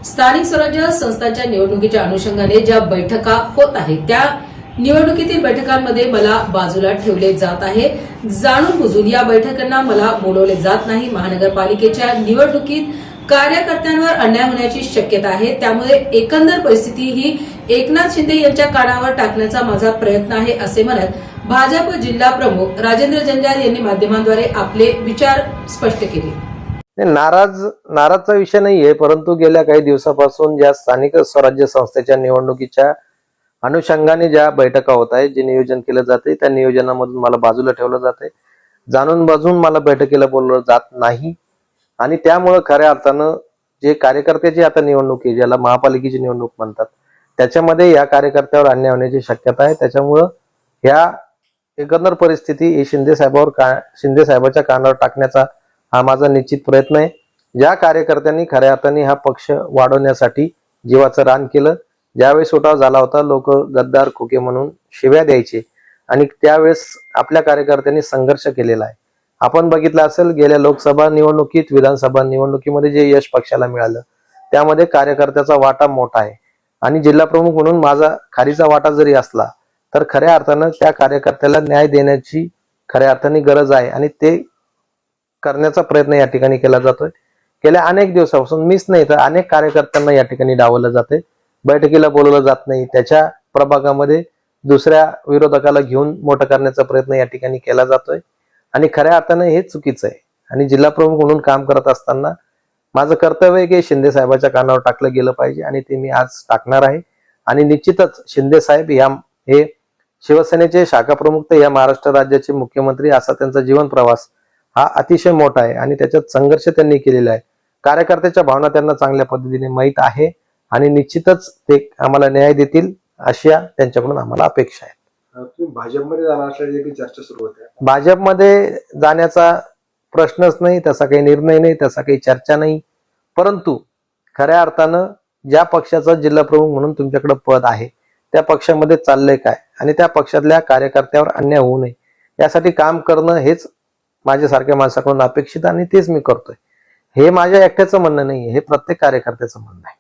स्थानिक स्वराज्य संस्थांच्या निवडणुकीच्या अनुषंगाने ज्या बैठका होत आहेत त्या निवडणुकीतील बैठकांमध्ये मला बाजूला ठेवले जात आहे। जाणून बुजून या बैठकांना मला बोलवले जात नाही। महानगरपालिकेच्या निवडणुकीत कार्यकर्त्यांवर अन्याय होण्याची शक्यता आहे। त्यामुळे एकंदर परिस्थिती ही एकनाथ शिंदे यांच्या कानावर टाकण्याचा माझा प्रयत्न आहे असे म्हणत भाजप जिल्हा प्रमुख राजेंद्र जंजाळ यांनी माध्यमांद्वारे आपले विचार स्पष्ट केले। नाराजचा विषय नाहीये, परंतु गेल्या काही दिवसापासून ज्या स्थानिक स्वराज्य संस्थेच्या निवडणुकीच्या अनुषंगाने ज्या बैठका होत आहेत, जे नियोजन केलं जाते त्या नियोजनामधून मला बाजूला ठेवलं जाते। जाणून बाजून मला बैठकीला बोलवलं जात नाही आणि त्यामुळे खऱ्या अर्थानं जे कार्यकर्त्याची आता निवडणूक आहे, ज्याला महापालिकेची निवडणूक म्हणतात, त्याच्यामध्ये या कार्यकर्त्यावर अन्याय होण्याची शक्यता आहे। त्याच्यामुळं ह्या एकंदर परिस्थिती ही शिंदे साहेबाच्या कानावर टाकण्याचा हा माझा निश्चित प्रयत्न आहे। ज्या कार्यकर्त्यांनी खऱ्या अर्थाने हा पक्ष वाढवण्यासाठी जीवाचं रान केलं, ज्यावेळेस उठाव झाला होता, लोक गद्दार खोके म्हणून शिव्या द्यायचे आणि त्यावेळेस आपल्या कार्यकर्त्यांनी संघर्ष केलेला आहे। आपण बघितलं असेल, गेल्या लोकसभा निवडणुकीत, विधानसभा निवडणुकीमध्ये जे यश पक्षाला मिळालं त्यामध्ये कार्यकर्त्याचा वाटा मोठा आहे आणि जिल्हा प्रमुख म्हणून माझा खारीचा वाटा जरी असला तर खऱ्या अर्थानं त्या कार्यकर्त्याला न्याय देण्याची खऱ्या अर्थाने गरज आहे आणि ते करण्याचा प्रयत्न या ठिकाणी केला जातोय। गेल्या अनेक दिवसापासून मीच नाही तर अनेक कार्यकर्त्यांना या ठिकाणी डावलं जाते, बैठकीला बोलवलं जात नाही, त्याच्या प्रभागामध्ये दुसऱ्या विरोधकाला घेऊन मोठं करण्याचा प्रयत्न या ठिकाणी केला जातोय आणि खऱ्या अर्थानं हे चुकीचं आहे। आणि जिल्हा प्रमुख म्हणून काम करत असताना माझं कर्तव्य आहे की शिंदे साहेबाच्या कानावर टाकलं गेलं पाहिजे आणि ते मी आज टाकणार आहे। आणि निश्चितच शिंदे साहेब हे शिवसेनेचे शाखा प्रमुख तर या महाराष्ट्र राज्याचे मुख्यमंत्री असा त्यांचा जीवन प्रवास हा अतिशय मोठा आहे आणि त्याच्यात संघर्ष त्यांनी केलेला आहे। कार्यकर्त्याच्या भावना त्यांना चांगल्या पद्धतीने माहीत आहे आणि निश्चितच ते आम्हाला न्याय देतील अशा त्यांच्याकडून आम्हाला अपेक्षा आहे। तुम्ही भाजपमध्ये जाणार असल्याची चर्चा सुरू होते। भाजपमध्ये जाण्याचा प्रश्नच नाही, तसा काही निर्णय नाही, तसा काही चर्चा नाही, परंतु खऱ्या अर्थानं ज्या पक्षाचा जिल्हा प्रमुख म्हणून तुमच्याकडे पद आहे त्या पक्षामध्ये चाललंय काय आणि त्या पक्षातल्या कार्यकर्त्यावर अन्याय होऊ नये यासाठी काम करणं हेच माझ्यासारख्या माणसाकडून अपेक्षित आणि तेच मी करतोय। हे माझ्या एकट्याचं म्हणणं नाही, हे प्रत्येक कार्यकर्त्याचं म्हणणं आहे।